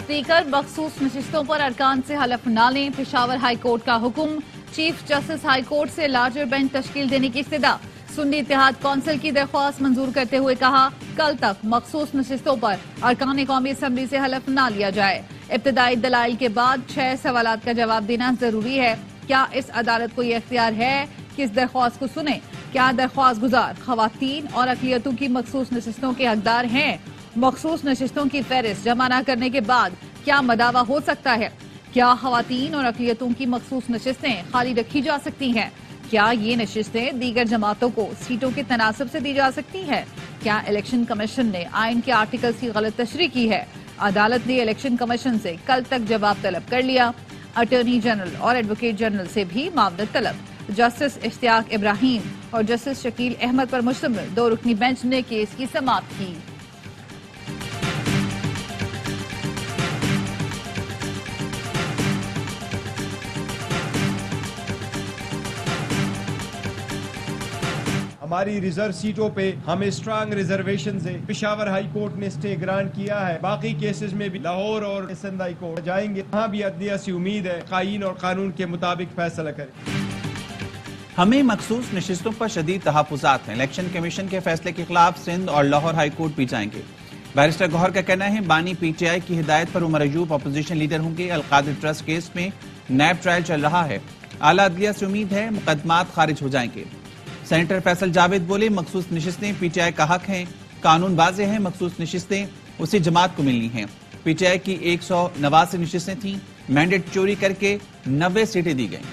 Speaker मखसूस नशिस्तों पर अरकान से हलफ न लें। पेशावर हाई कोर्ट का हुक्म। चीफ जस्टिस हाई कोर्ट से लार्जर बेंच तश्कील देने की इस्तदा। सुन्नी इत्तेहाद कौंसिल की दरख्वास्त मंजूर करते हुए कहा, कल तक मखसूस नशिस्तों पर अरकान कौमी असम्बली से हलफ न लिया जाए। इब्तदाई दलाइल के बाद 6 सवालात का जवाब देना जरूरी है। क्या इस अदालत को यह इख्तियार है कि इस दरख्वास्त को सुने? क्या दरख्वास्त गुजार खवातीन और अक़लियतों की मखसूस नशिस्तों के हकदार हैं? मखसूस नशिस्तों की फहरिस्त जमा न करने के बाद क्या मदावा हो सकता है? क्या खवातीन और अक़लियतों की मखसूस नशिस्तें खाली रखी जा सकती हैं? क्या ये नशिस्तें दीगर जमातों को सीटों के तनासब से दी जा सकती हैं? क्या इलेक्शन कमीशन ने आइन के आर्टिकल्स की गलत तशरीह की है? अदालत ने इलेक्शन कमीशन से कल तक जवाब तलब कर लिया। अटॉर्नी जनरल और एडवोकेट जनरल से भी मामलत तलब। जस्टिस इश्तियाक इब्राहिम और जस्टिस शकील अहमद पर मुश्तमिल 2 रुकनी बेंच ने केस की समाप्त की। हमारी रिजर्व सीटों पे हमें स्ट्रांग रिजर्वेशन है। पेशावर हाई कोर्ट ने स्टे ग्रांट किया है। बाकी केसेस में भी लाहौर और सिंध हाई कोर्ट जाएंगे। वहाँ भी अदलिया से उम्मीद है कानून और कानून के मुताबिक फैसला करे। हमें मखसूस नशिस्तों पर शदीद तहफ़्फ़ुज़ात हैं। इलेक्शन कमीशन के फैसले के खिलाफ सिंध और लाहौर हाई कोर्ट भी जाएंगे। बैरिस्टर गौहर का कहना है, बानी PTI की हिदायत पर उमर अयूब अपोजिशन लीडर होंगे। अलकादिर ट्रस्ट केस में नैब ट्रायल चल रहा है। आला अदलिया से उम्मीद है मुकदमात खारिज हो जाएंगे। सेनेटर फैसल जावेद बोले, मखसूस नशिस्तें PTI का हक हैं। कानून वाज़ेह है, मखसूस नशिस्तें उसी जमात को मिलनी हैं। PTI की 189 नशिस्तें थीं। मैंडेट चोरी करके 90 सीटें दी गईं।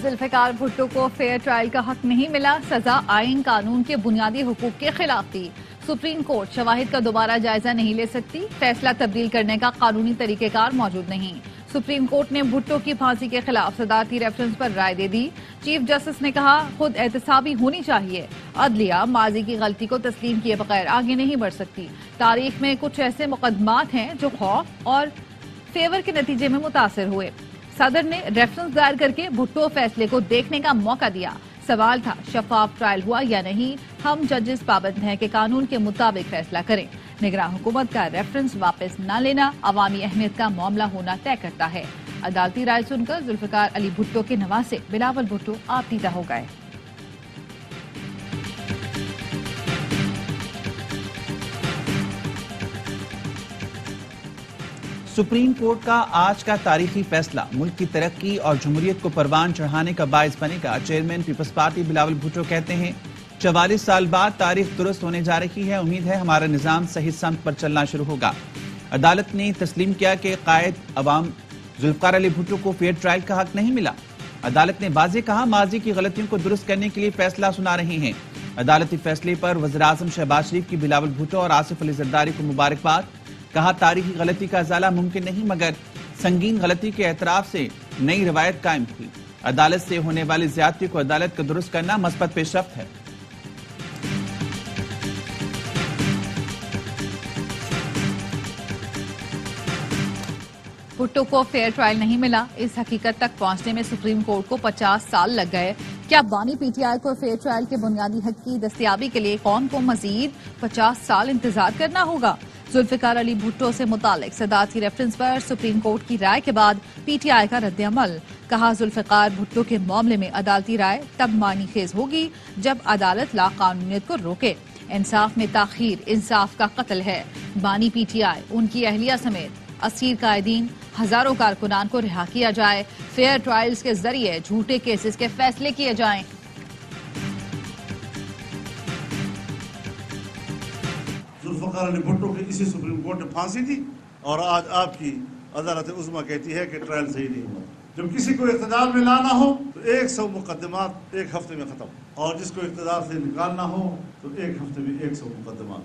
जुल्फ़िकार भुट्टो को फेयर ट्रायल का हक नहीं मिला। सजा आइन कानून के बुनियादी हुकूक के खिलाफ थी। सुप्रीम कोर्ट शवाहिद का दोबारा जायजा नहीं ले सकती। फैसला तब्दील करने का कानूनी तरीकेकार मौजूद नहीं। सुप्रीम कोर्ट ने भुट्टो की फांसी के खिलाफ सदारती रेफरेंस पर राय दे दी। चीफ जस्टिस ने कहा, खुद एहतसाबी होनी चाहिए। अदलिया माजी की गलती को तस्लीम किए बगैर आगे नहीं बढ़ सकती। तारीख में कुछ ऐसे मुकदमात हैं जो खौफ और फेवर के नतीजे में मुतासर हुए। सदर ने रेफरेंस दायर करके भुट्टो फैसले को देखने का मौका दिया। सवाल था, शफाफ ट्रायल हुआ या नहीं? हम जजेस पाबंद हैं कि कानून के मुताबिक फैसला करें। निगरान हुकूमत का रेफरेंस वापस न लेना अवामी अहमियत का मामला होना तय करता है। अदालती राय सुनकर जुल्फ़िकार अली भुट्टो के नवासे बिलावल भुट्टो आपदीदा हो गए। सुप्रीम कोर्ट का आज का तारीखी फैसला मुल्क की तरक्की और जमहूरियत को परवान चढ़ाने का बाइस बनेगा। Chairman People's Party Bilawal Bhutto कहते हैं, 44 साल बाद तारीख दुरुस्त होने जा रही है। उम्मीद है हमारा निजाम सही समत पर चलना शुरू होगा। अदालत ने तस्लीम किया कि कायद अवाम जुल्फ़िकार अली भुट्टो को फेयर ट्रायल का हक नहीं मिला। अदालत ने वाज़ेह कहा, माजी की गलतियों को दुरुस्त करने के लिए फैसला सुना रहे हैं। अदालती फैसले पर वज़ीर-ए-आज़म शहबाज शरीफ की बिलावल भुट्टो और आसिफ अली ज़रदारी को मुबारकबाद। कहा, तारीखी गलती का इज़ाला मुमकिन नहीं, मगर संगीन गलती के एतराफ से नई रवायत कायम हुई। अदालत से होने वाली ज्यादती को अदालत को दुरुस्त करना मस्बत पेशरफ्त है। भुट्टो को फेयर ट्रायल नहीं मिला। इस हकीकत तक पहुंचने में सुप्रीम कोर्ट को 50 साल लग गए। क्या बानी PTI को फेयर ट्रायल के बुनियादी हक की दस्तयाबी के लिए कौम को मजीद 50 साल इंतजार करना होगा? जुल्फ़िकार अली भुट्टो से मुतालिक सदारती रेफरेंस पर सुप्रीम कोर्ट की राय के बाद PTI का रद्द अमल। कहा, जुल्फ़िकार भुट्टो के मामले में अदालती राय तब मानी खेज होगी जब अदालत लाकानूनियत को रोके। इंसाफ में ताखीर इंसाफ का कत्ल है। बानी PTI, उनकी अहलिया समेत असीर कायदीन, हजारों कारकुनान को रिहा किया जाए। फेयर ट्रायल्स के जरिए झूठे केसेस के फैसले किए जाएं। जुल्फ़िकार अली भुट्टो की इसी सुप्रीम कोर्ट ने फांसी दी और आज आपकी अदालत उज़्मा कहती है कि ट्रायल सही नहीं हुआ। जब किसी को इक़्तिदार में लाना हो तो 100 मुकदमात 1 हफ्ते में खत्म, और जिसको इक़्तिदार से निकालना हो तो 1 हफ्ते में 100 मुकदमात।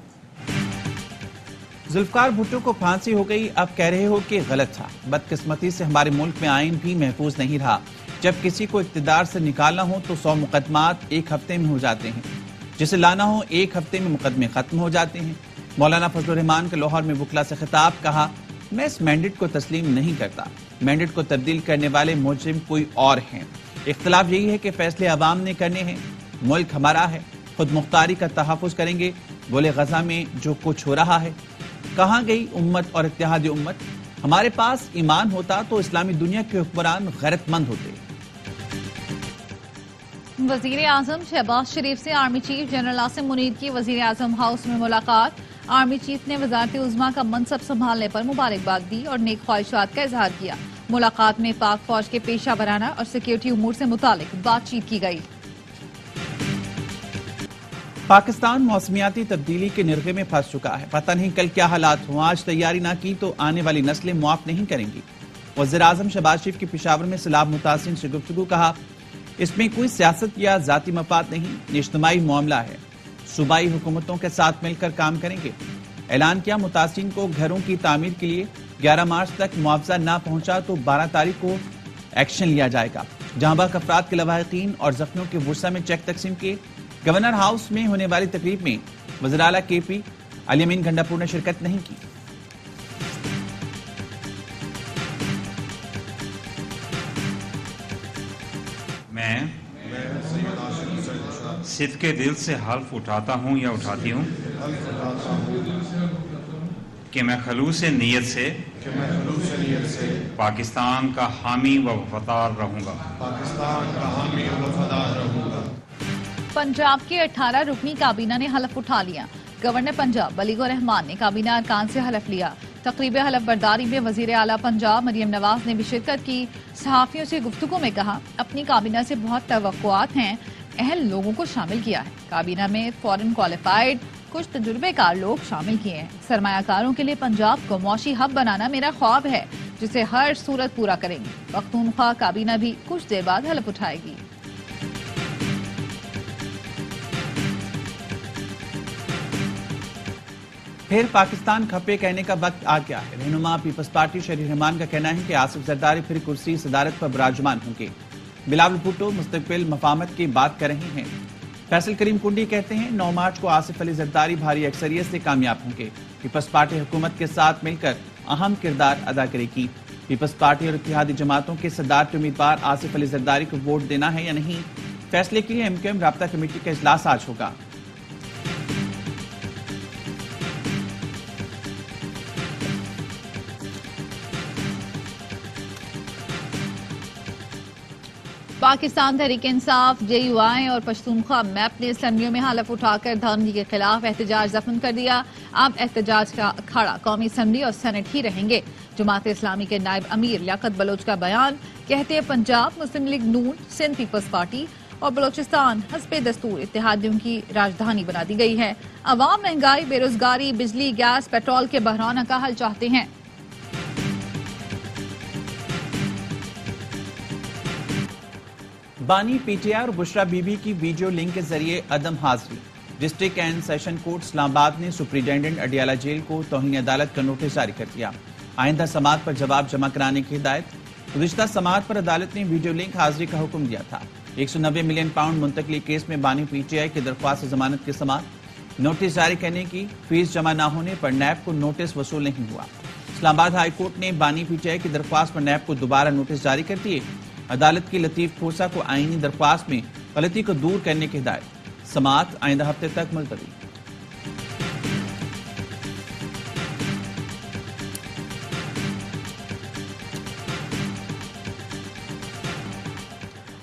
जुल्फ़िकार भुट्टो को फांसी हो गई, अब कह रहे हो कि गलत था। बदकिस्मती से हमारे मुल्क में आइन भी महफूज नहीं रहा। जब किसी को इक़्तिदार से निकालना हो तो 100 मुकदमात 1 हफ्ते में हो जाते हैं, जिसे लाना हो 1 हफ्ते में मुकदमे खत्म हो जाते हैं। मौलाना फजलुर रहमान के लाहौर में वकला से खिताब। कहा, मैं इस मैंडेट को तस्लीम नहीं करता। मैंडेट को तब्दील करने वाले मुलजिम कोई और हैं। इख्तिलाफ यही है कि फैसले अवाम ने करने हैं। मुल्क हमारा है, खुद मुख्तारी का तहफ़्फ़ुज़ करेंगे। बोले गजा में जो कुछ हो रहा है, कहाँ गई उम्मत और इत्तेहादी उम्मत? हमारे पास ईमान होता तो इस्लामी दुनिया के हुक्मरान गैरतमंद होते। वजीर आजम शहबाज शरीफ से army chief general Asim Munir की वजीर आजम हाउस में मुलाकात। आर्मी चीफ ने वजारत उज़्मा का मनसब संभालने पर मुबारकबाद दी और नेक ख्वाहिशात का इजहार किया। मुलाकात में पाक फौज के पेशा वराना और सिक्योरिटी उमूर से मुतालिक बातचीत की गई। पाकिस्तान मौसमियाती तब्दीली के निर्गे में फंस चुका है। पता नहीं कल क्या हालात हों। आज तैयारी ना की तो आने वाली नस्लें मुआफ नहीं करेंगी। वज़ीर आज़म शहबाज शरीफ की पेशावर में सैलाब मुतासिरीन से गुफ्तगू। कहा, इसमें कोई सियासत या जाती मफाद नहीं, इज्तिमाई मामला है। सूबाई हुकूमतों के साथ मिलकर काम करेंगे। ऐलान किया, मुतासिरीन को घरों की तामीर के लिए 11 मार्च तक मुआवजा ना पहुंचा तो 12 तारीख को एक्शन लिया जाएगा। जहां बाक अफराद के लवाहिकीन और जख्मियों के वर्सा में चेक तकसीम किए। गवर्नर हाउस में होने वाली तकरीब में वज़ीर आला KP अली अमीन गंडापुर ने शिरकत नहीं की। मैं सिद्के दिल से हल्फ उठाता हूँ या उठाती हूँ कि मैं खलूस नीयत से पाकिस्तान का हामी व वफादार रहूँगा। पंजाब की 18 रुकनी काबीना ने हलफ उठा लिया। गवर्नर पंजाब वलीगुर रहमान ने काबीना अरकान से हलफ लिया। तकरीब हलफ बर्दारी में वजीर आला पंजाब मरियम नवाज ने भी शिरकत की। सहाफियों से गुफ्तगू में कहा, अपनी काबीना से बहुत तवक्कुआत हैं, अहल लोगों को शामिल किया है। काबीना में फॉरेन क्वालिफाइड कुछ तजुर्बेकार लोग शामिल किए हैं। सरमायाकारों के लिए पंजाब को मौशी हब बनाना मेरा ख्वाब है, जिसे हर सूरत पूरा करेंगे। पख्तूनख्वा काबीना भी कुछ देर बाद हलफ उठाएगी। फिर पाकिस्तान खपे कहने का वक्त आ गया है। रहनुमा पीपल्स पार्टी शरीर रहमान का कहना है कि आसिफ जरदारी फिर कुर्सी सदारत पर विराजमान होंगे। बिलावल भुट्टो मुस्तकबिल मफामत की बात कर रहे हैं। फैसल करीम कुंडी कहते हैं 9 मार्च को आसिफ अली जरदारी भारी अक्सरियत से कामयाब होंगे। पीपल्स पार्टी हुकूमत के साथ मिलकर अहम किरदार अदा करेगी। पीपल्स पार्टी और इत्तेहादी जमातों के सदारती उम्मीदवार आसिफ अली जरदारी को वोट देना है या नहीं, फैसले के लिए MQM राब्ता कमेटी का इजलास आज होगा। पाकिस्तान तहरीक इंसाफ, JUI और पश्तूनख्वा मैप ने असम्बलियों में हलफ उठाकर धांधली के खिलाफ एहतजाज दफन कर दिया। अब एहतजाज का अखाड़ा कौमी असम्बली और सेनेट ही रहेंगे। जमात इस्लामी के नायब अमीर लियाकत बलोच का बयान, कहते हैं पंजाब मुस्लिम लीग नून, सिंध पीपल्स पार्टी और बलोचिस्तान हस्बे दस्तूर इत्तेहादियों की राजधानी बना दी गई है। अवाम महंगाई, बेरोजगारी, बिजली, गैस, पेट्रोल के बहरान का हल चाहते हैं। बानी PTI और बुशरा बीबी की वीडियो लिंक के जरिए अदम हाजिरी। District and session court Islamabad ने सुप्रिंटेंडेंट अडियाला जेल को तौहीन अदालत का नोटिस जारी कर दिया। आइंदा समाअत पर जवाब जमा कराने की हिदायत। गुज़िश्ता समाअत पर अदालत ने वीडियो लिंक हाजिरी का हुक्म दिया था। 190 मिलियन पाउंड मुंतकली केस में बानी PTI की दरख्वास्त जमानत की समाअत। नोटिस जारी करने की फीस जमा न होने पर नैब को नोटिस वसूल नहीं हुआ। इस्लामाबाद हाई कोर्ट ने बानी PTI की दरख्वास्त पर नैब को दोबारा नोटिस जारी कर दिए। अदालत की लतीफ खोसा को आईनी दरख्वास्त में गलती को दूर करने की हिदायत। समाअत आइंदा हफ्ते तक मुलतवी।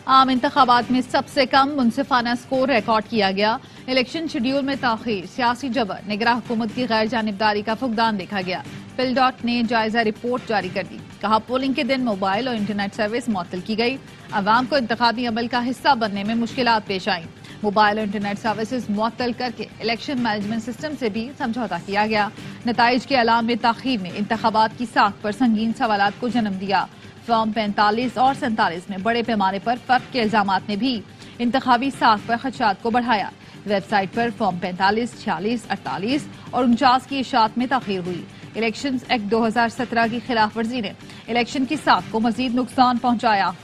आम इंतखाबात में सबसे कम मुनसिफाना स्कोर रिकॉर्ड किया गया। इलेक्शन शेड्यूल में ताखीर, सियासी जबर, निगरान हुकूमत की गैर जानिबदारी का फुकदान देखा गया। PhilDOT ने जायजा रिपोर्ट जारी कर दी। कहा, पोलिंग के दिन मोबाइल और इंटरनेट सर्विस मुअत्तल की गई। अवाम को इंतखाबी अमल का हिस्सा बनने में मुश्किलात पेश आई। मोबाइल और इंटरनेट सर्विसेज मुअत्तल करके इलेक्शन मैनेजमेंट सिस्टम से भी समझौता किया गया। नताइज के ऐलान में ताखीर ने इंतखाबात की साख पर संगीन सवालात को जन्म दिया। फॉर्म 45 और 47 में बड़े पैमाने पर फर्क के इल्जामात ने भी इंतखाबी साख पर खदशात को बढ़ाया। वेबसाइट पर फॉर्म 45, 46, 48 और 49 की इशाअत में ताखीर हुई। इलेक्शन एक्ट 2017 की खिलाफ वर्जी ने इलेक्शन की साख को मजीद नुकसान पहुंचाया।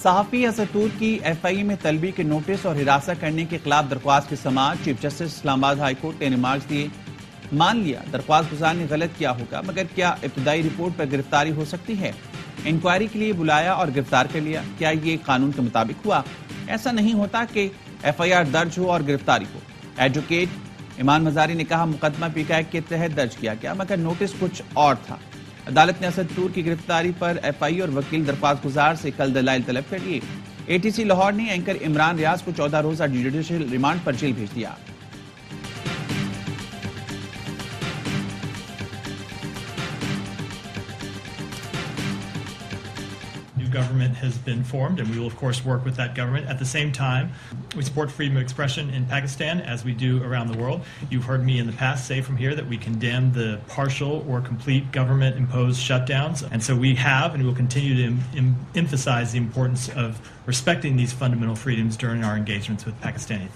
सहाफी असतूर की FIA में तलबी के नोटिस और हिरासत करने के खिलाफ दरख्वास्त की समाअत chief justice Islamabad high court ने रिमार्क्स दिए। मान लिया दरख्वास्त गुजार ने गलत किया होगा, मगर क्या इब्तदाई रिपोर्ट पर गिरफ्तारी हो सकती है? इंक्वायरी के लिए बुलाया और गिरफ्तार कर लिया, क्या ये कानून के मुताबिक हुआ? ऐसा नहीं होता कि FIR दर्ज हो और गिरफ्तारी हो। एडवोकेट इमान मजारी ने कहा मुकदमा PKI के तहत दर्ज किया गया, मगर नोटिस कुछ और था। अदालत ने असदतूर की गिरफ्तारी पर FI और वकील दरख्वास्त गुजार से कल दलाइल तलब कर लिए। ATC लाहौर ने एंकर इमरान रियाज को 14 रोजा जुडिशियल रिमांड पर जेल भेज दिया। Government has been formed, and we will of course work with that government. At the same time, we support freedom of expression in Pakistan as we do around the world. You've heard me in the past say from here that we condemn the partial or complete government imposed shutdowns, and so we have and will continue to emphasize the importance of respecting these fundamental freedoms during our engagements with Pakistani.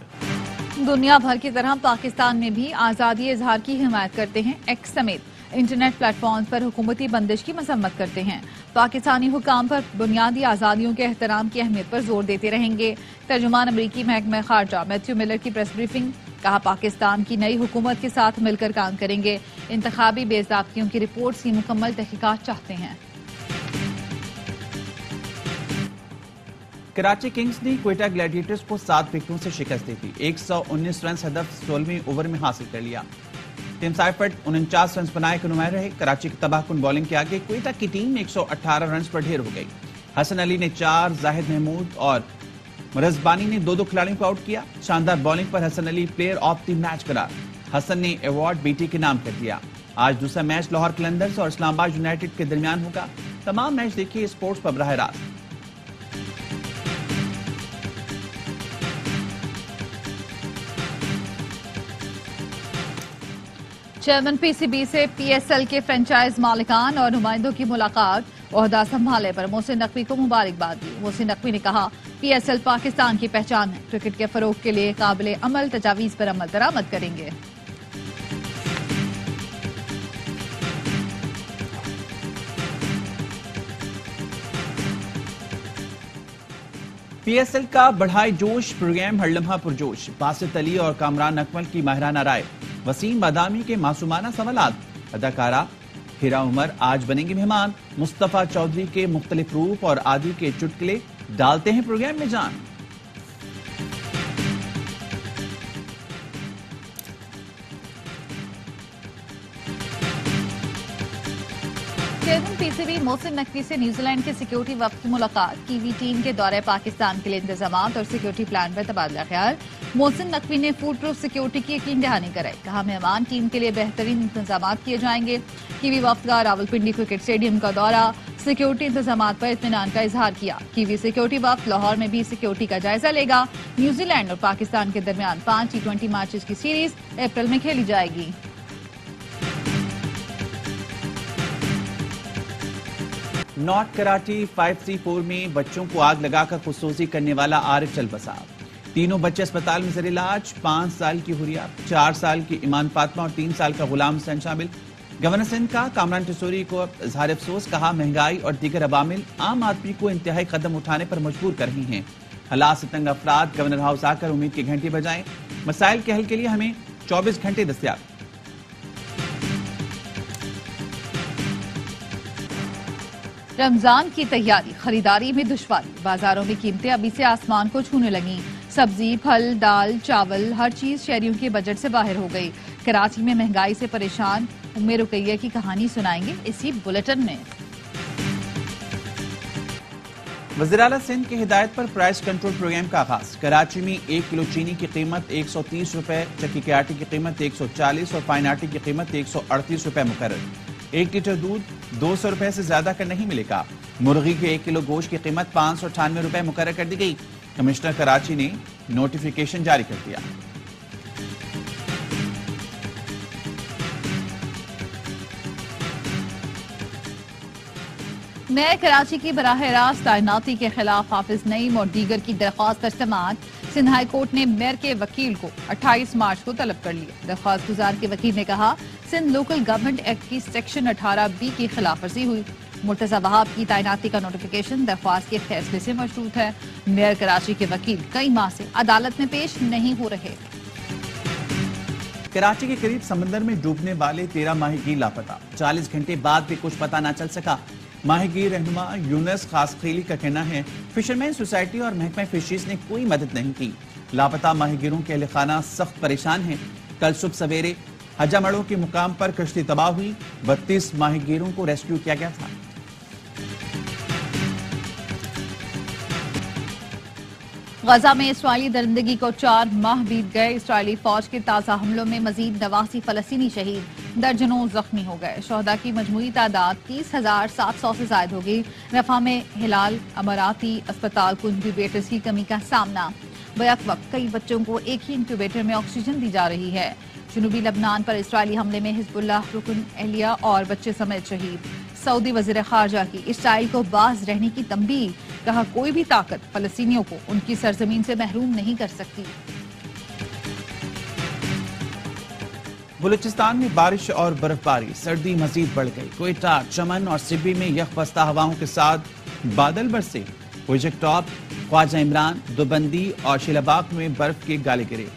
दुनिया भर की तरह पाकिस्तान में भी आज़ादी इजहार की हिमायत करते हैं। एक्स समेत इंटरनेट प्लेटफॉर्म पर हुकूमती बंदिश की मसम्मत करते हैं। पाकिस्तानी हुकाम पर बुनियादी आज़ादियों के एहतराम की अहमियत पर जोर देते रहेंगे। तर्जुमान अमरीकी महकमा खारजा मैथ्यू मिलर की प्रेस ब्रीफिंग, कहा पाकिस्तान की नई हुकूमत के साथ मिलकर काम करेंगे। इंतखाबी बेज़ाब्तियों की रिपोर्ट की मुकम्मल तहकीकात चाहते हैं। कराची किंग्स ने क्वेटा ग्लैडिएटर्स को 7 विकेटों से शिकस्त दी थी। 119 रन हदफ 16वें ओवर में हासिल कर लिया। टीम साइफर्ट 49 रन बनाए के नुमाइंद रहे। कराची की तबाहकुन बॉलिंग के आगे क्वेटा की टीम 118 रन पर ढेर हो गई। हसन अली ने 4, जाहिद महमूद और मरजबानी ने 2-2 खिलाड़ियों को आउट किया। शानदार बॉलिंग पर Hasan Ali player of the match करार। हसन ने अवार्ड BT के नाम कर दिया। आज दूसरा मैच लाहौर कलंदर्स और इस्लामाबाद यूनाइटेड के दरमियान होगा। तमाम मैच देखिए स्पोर्ट्स पर बराह रास्त। चेयरमैन PCB से PSL के फ्रेंचाइज मालिकान और नुमाइंदों की मुलाकात, ओहदा संभाले पर मोहसिन नकवी को मुबारकबाद दी। मोहसिन नकवी ने कहा PSL पाकिस्तान की पहचान है, क्रिकेट के फरोग के लिए काबिल अमल तजावीज पर अमल दरामद करेंगे। PSL का बढ़ाए जोश प्रोग्राम हर लम्हा पुरजोश। बासित अली और कामरान अकमल की माहिराना राय, वसीम बादामी के मासूमाना सवालात। अदाकारा हिरा उमर आज बनेंगे मेहमान। मुस्तफा चौधरी के मुख्तलिफ रूप और आदि के चुटकुले डालते हैं प्रोग्राम में जान। चेयरमैन PCB मोहसिन नकवी से न्यूजीलैंड के सिक्योरिटी वफ्द की मुलाकात। कीवी टीम के दौरे पाकिस्तान के लिए इंतजामात और सिक्योरिटी प्लान पर तबादला ख्याल। मोहसिन नकवी ने फूड प्रूफ सिक्योरिटी की यकीन दहानी कराई। कहा मेहमान टीम के लिए बेहतरीन इंतजामात किए जाएंगे। कीवी वफ्द का रावलपिंडी क्रिकेट स्टेडियम का दौरा, सिक्योरिटी इंतजामात पर इत्मीनान का इजहार किया। कीवी सिक्योरिटी वफ्द लाहौर में भी सिक्योरिटी का जायजा लेगा। न्यूजीलैंड और पाकिस्तान के दरमियान 5 T20 मैचेस की सीरीज अप्रैल में खेली जाएगी। नॉर्थ कराची 534 में बच्चों को आग लगाकर खुदसोजी करने वाला आरिफ चल बसा। 3 बच्चे अस्पताल में ज़ेर इलाज। 5 साल की हुरिया, 4 साल की ईमान फातिमा और 3 साल का गुलाम हुसैन शामिल। गवर्नर सिंध का कामरान टिसोरी को इजहार अफसोस, कहा महंगाई और दीगर अवामिल आम आदमी को इंतहाई कदम उठाने पर मजबूर कर रही हैं। हालात से तंग अफराद गवर्नर हाउस आकर उम्मीद की घंटी बजाएं। मसाइल के हल के लिए हमें 24 घंटे दस्तयाब। रमजान की तैयारी, खरीदारी में दुश्वारी। बाजारों में कीमतें अभी से आसमान को छूने लगी। सब्जी, फल, दाल, चावल, हर चीज शहरियों के बजट से बाहर हो गई। कराची में महंगाई से परेशान उम्मे रुकैया की कहानी सुनाएंगे इसी बुलेटिन में। वज़ीर आला सिंध की हिदायत पर प्राइस कंट्रोल प्रोग्राम का आगाज। कराची में 1 किलो चीनी की कीमत 130 रुपए, चक्की के आटे की कीमत 140 और फाइन आटे की कीमत 138 रुपए मुकर्रर। 1 लीटर दूध 200 रुपए से ज्यादा का नहीं मिलेगा। मुर्गी के 1 किलो गोश्त की कीमत 598 रुपए मुकर्रर कर दी गई। कमिश्नर कराची ने नोटिफिकेशन जारी कर दिया। नए कराची की बराह रास्त तैनाती के खिलाफ हाफिज नईम और दीगर की दरख्वास्त पर समाअत। सिंध हाई कोर्ट ने मेयर के वकील को 28 मार्च को तलब कर लिया। दरख्वास्त गुजार के वकील ने कहा सिंध लोकल गवर्नमेंट एक्ट की सेक्शन 18B की खिलाफ वर्जी हुई। मुर्तजा वहाब की तैनाती का नोटिफिकेशन दरख्वास्त के फैसले से मशरूत है। मेयर कराची के वकील कई माह से अदालत में पेश नहीं हो रहे। कराची के करीब समंदर में डूबने वाले 13 माहीगीर लापता, 40 घंटे बाद भी कुछ पता न चल सका। माहीगीर रहनुमा यूनुस खासखेली का कहना है फिशरमैन सोसाइटी और महकमा फिशरीज ने कोई मदद नहीं की। लापता माहीगीरों के अहल खाना सख्त परेशान हैं। कल सुबह सवेरे हजामड़ों के मुकाम पर कश्ती तबाह हुई। 32 माहीगीरों को रेस्क्यू किया गया था। गजा में इसराइली दरिंदगी को 4 माह बीत गए। इसराइली फौज के ताज़ा हमलों में मजीद 89 फलस्तीनी शहीद, दर्जनों जख्मी हो गए। शहदा की मजमूई तादाद 30,700 से जायद हो गई। रफा में हिलाल अमराती अस्पताल को इंक्यूबेटर्स की कमी का सामना। बैक वक्त कई बच्चों को एक ही इंक्यूबेटर में ऑक्सीजन दी जा रही है। जनूबी लबनान पर इसराइली हमले में हिजबुल्लाह रुकन एहलिया और बच्चे समेत शहीद। सऊदी वज़ीर खारजा की इसराइल को बाज रहने की तंबीह, कहा कोई भी ताकत फलस्तीनियों को उनकी सरजमीन से महरूम नहीं कर सकती। बलूचिस्तान में बारिश और बर्फबारी, सर्दी मजीद बढ़ गई। कोयटा, चमन और सिब्बी में यखबस्ता हवाओं के साथ बादल बरसे। प्रोजेक्ट टॉप, ख्वाजा इमरान, दोबंदी और शिलाबाग में बर्फ के गाले गिरे।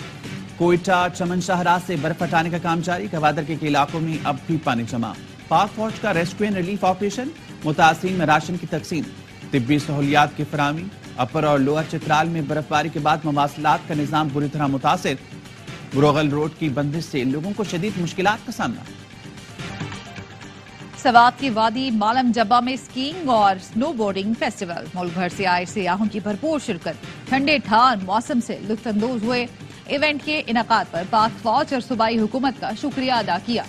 कोयटा, चमन शाहराज से बर्फ हटाने का काम जारी। गवादर के इलाकों में अब भी पानी जमा। पाक फौज का रेस्क्यू एंड रिलीफ ऑपरेशन, मुतासिरीन में राशन की तकसीम, तिब्बी सहूलियात की फराहमी। अपर और लोअर चित्राल में बर्फबारी के बाद मवासलात का निजाम बुरी तरह मुतासिर। बुरोगल रोड की बंदिश से लोगों को शदीद मुश्किलात का सामना। सवात की वादी मालम जब्बा में स्कीइंग और स्नो बोर्डिंग फेस्टिवल, मुल्क भर से आए सियाहों की भरपूर शिरकत। ठंडे ठार मौसम से लुत्फानंदोज हुए। इवेंट के इनेकाद पर पाक फौज और सूबाई हुकूमत का शुक्रिया अदा किया।